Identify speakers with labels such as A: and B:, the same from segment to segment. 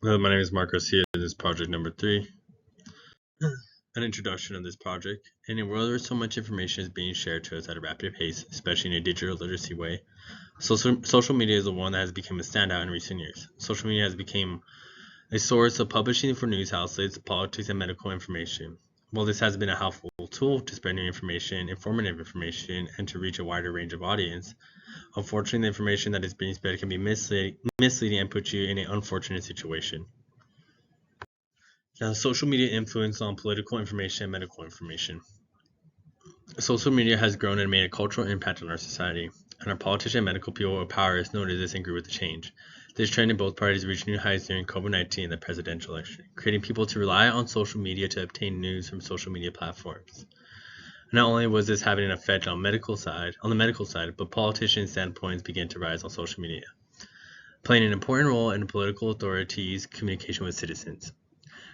A: Hello, my name is Marcos here. This is project number 3, an introduction of this project. In a world where so much information is being shared to us at a rapid pace, especially in a digital literacy way, social media is the one that has become a standout in recent years. Social media has become a source of publishing for news outlets, politics, and medical information. While this has been a helpful tool to spread new information, informative information, and to reach a wider range of audience, unfortunately, the information that is being spread can be misleading and put you in an unfortunate situation. Now, social media influence on political information and medical information. Social media has grown and made a cultural impact on our society, and our politicians and medical people of power has noticed this and grew with the change. This trend in both parties reached new heights during COVID-19 and the presidential election, creating people to rely on social media to obtain news from social media platforms. Not only was this having an effect on the medical side, but politicians' standpoints began to rise on social media, playing an important role in the political authorities' communication with citizens.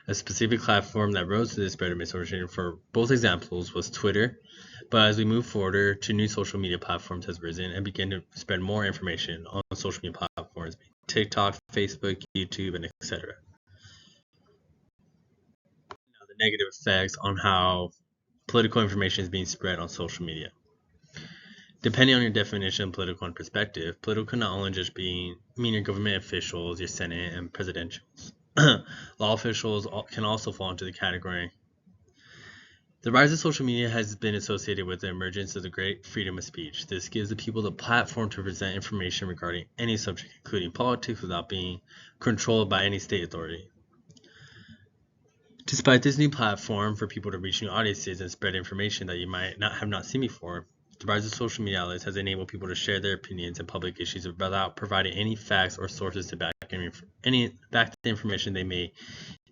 A: A specific platform that rose to the spread of misinformation for both examples was Twitter, but as we move forward, 2 new social media platforms has risen and began to spread more information on social media platforms, TikTok, Facebook, YouTube, and etc. Now, the negative effects on how political information is being spread on social media. Depending on your definition of political and perspective, political can not only just mean your government officials, your Senate, and presidentials. Law officials can also fall into the category. The rise of social media has been associated with the emergence of the great freedom of speech. This gives the people the platform to present information regarding any subject, including politics, without being controlled by any state authority. Despite this new platform for people to reach new audiences and spread information that you might not have seen before, the rise of social media outlets has enabled people to share their opinions and public issues without providing any facts or sources to back the information they may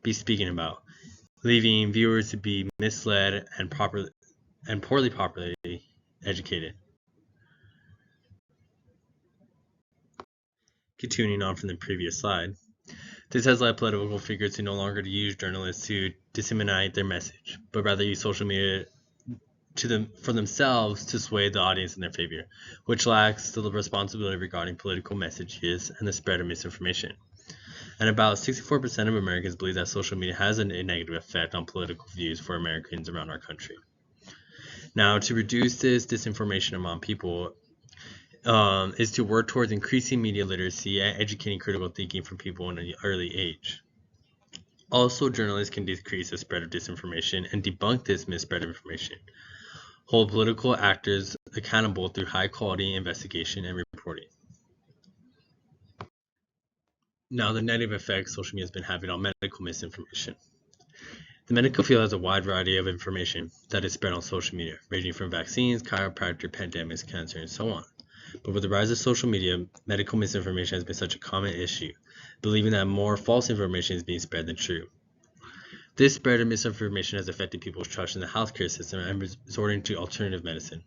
A: be speaking about, leaving viewers to be misled and poorly properly educated. Continuing on from the previous slide, this has led political figures to no longer use journalists to disseminate their message, but rather use social media for themselves to sway the audience in their favor, which lacks the responsibility regarding political messages and the spread of misinformation. And about 64% of Americans believe that social media has a negative effect on political views for Americans around our country. Now, to reduce this disinformation among people is to work towards increasing media literacy and educating critical thinking from people in an early age. Also, journalists can decrease the spread of disinformation and debunk this misspread of information. Hold political actors accountable through high-quality investigation and reporting. Now, the negative effects social media has been having on medical misinformation. The medical field has a wide variety of information that is spread on social media, ranging from vaccines, chiropractic, pandemics, cancer, and so on. But with the rise of social media, medical misinformation has been such a common issue, believing that more false information is being spread than true. This spread of misinformation has affected people's trust in the healthcare system and resorting to alternative medicine.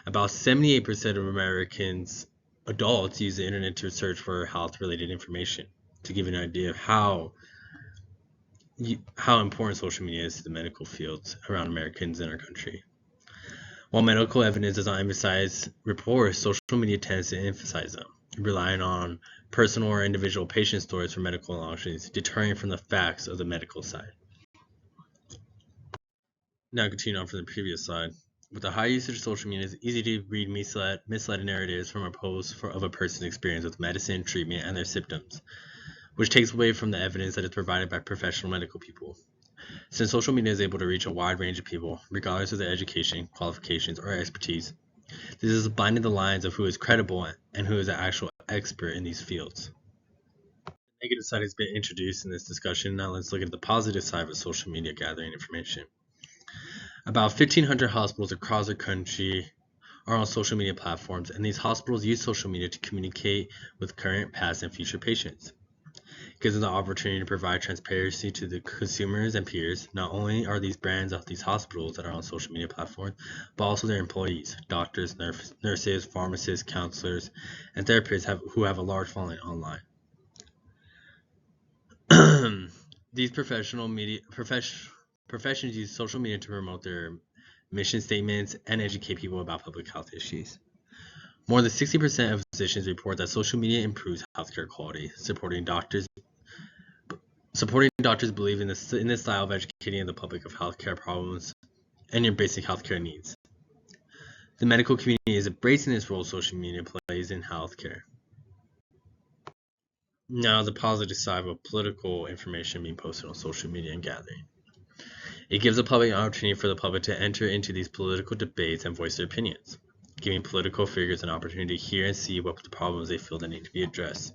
A: About 78% of Americans adults use the internet to search for health-related information. To give you an idea of how important social media is to the medical fields around Americans in our country. While medical evidence does not emphasize reports, social media tends to emphasize them, relying on personal or individual patient stories for medical knowledge, deterring from the facts of the medical side. Now continue on from the previous slide. With the high usage of social media, it's easy to read misled narratives from a post of a person's experience with medicine, treatment, and their symptoms, which takes away from the evidence that is provided by professional medical people. Since social media is able to reach a wide range of people, regardless of their education, qualifications, or expertise, this is blinding the lines of who is credible and who is an actual expert in these fields. The negative side has been introduced in this discussion. Now let's look at the positive side of social media gathering information. About 1,500 hospitals across the country are on social media platforms, and these hospitals use social media to communicate with current, past, and future patients. It gives them the opportunity to provide transparency to the consumers and peers. Not only are these brands of these hospitals that are on social media platforms, but also their employees, doctors, nurses, pharmacists, counselors, and therapists who have a large following online. These professions use social media to promote their mission statements and educate people about public health issues. More than 60% of physicians report that social media improves healthcare quality, supporting doctors Supporting doctors believe in this style of educating the public of healthcare problems and your basic healthcare needs. The medical community is embracing this role social media plays in healthcare. Now, the positive side of political information being posted on social media and gathering. It gives the public an opportunity for the public to enter into these political debates and voice their opinions, giving political figures an opportunity to hear and see what the problems they feel that need to be addressed.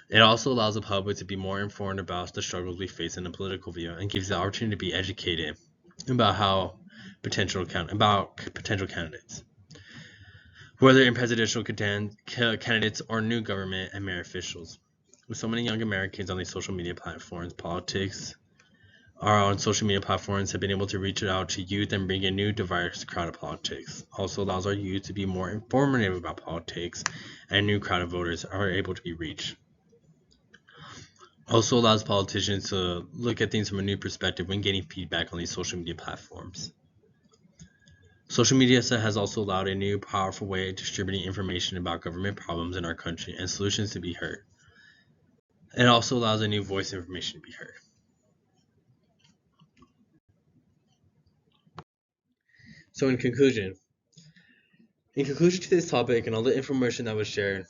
A: It also allows the public to be more informed about the struggles we face in the political view and gives the opportunity to be educated about potential candidates, whether in presidential candidates or new government and mayor officials. With so many young Americans on these social media platforms, social media platforms have been able to reach out to youth and bring a new diverse crowd of politics. Also allows our youth to be more informative about politics, and a new crowd of voters are able to be reached. Also allows politicians to look at things from a new perspective when getting feedback on these social media platforms. Social media has also allowed a new powerful way of distributing information about government problems in our country and solutions to be heard. It also allows a new voice of information to be heard. So in conclusion to this topic and all the information that was shared,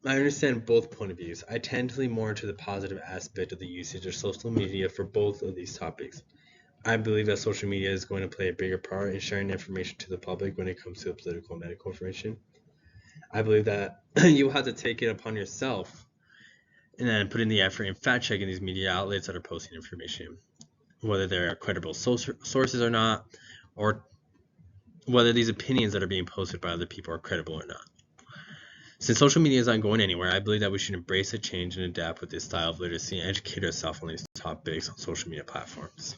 A: I understand both point of views. I tend to lean more into the positive aspect of the usage of social media for both of these topics. I believe that social media is going to play a bigger part in sharing information to the public when it comes to political and medical information. I believe that you have to take it upon yourself and then put in the effort in fact checking these media outlets that are posting information, whether they're credible sources or not, or whether these opinions that are being posted by other people are credible or not. Since social media is not going anywhere, I believe that we should embrace a change and adapt with this style of literacy and educate ourselves on these topics on social media platforms.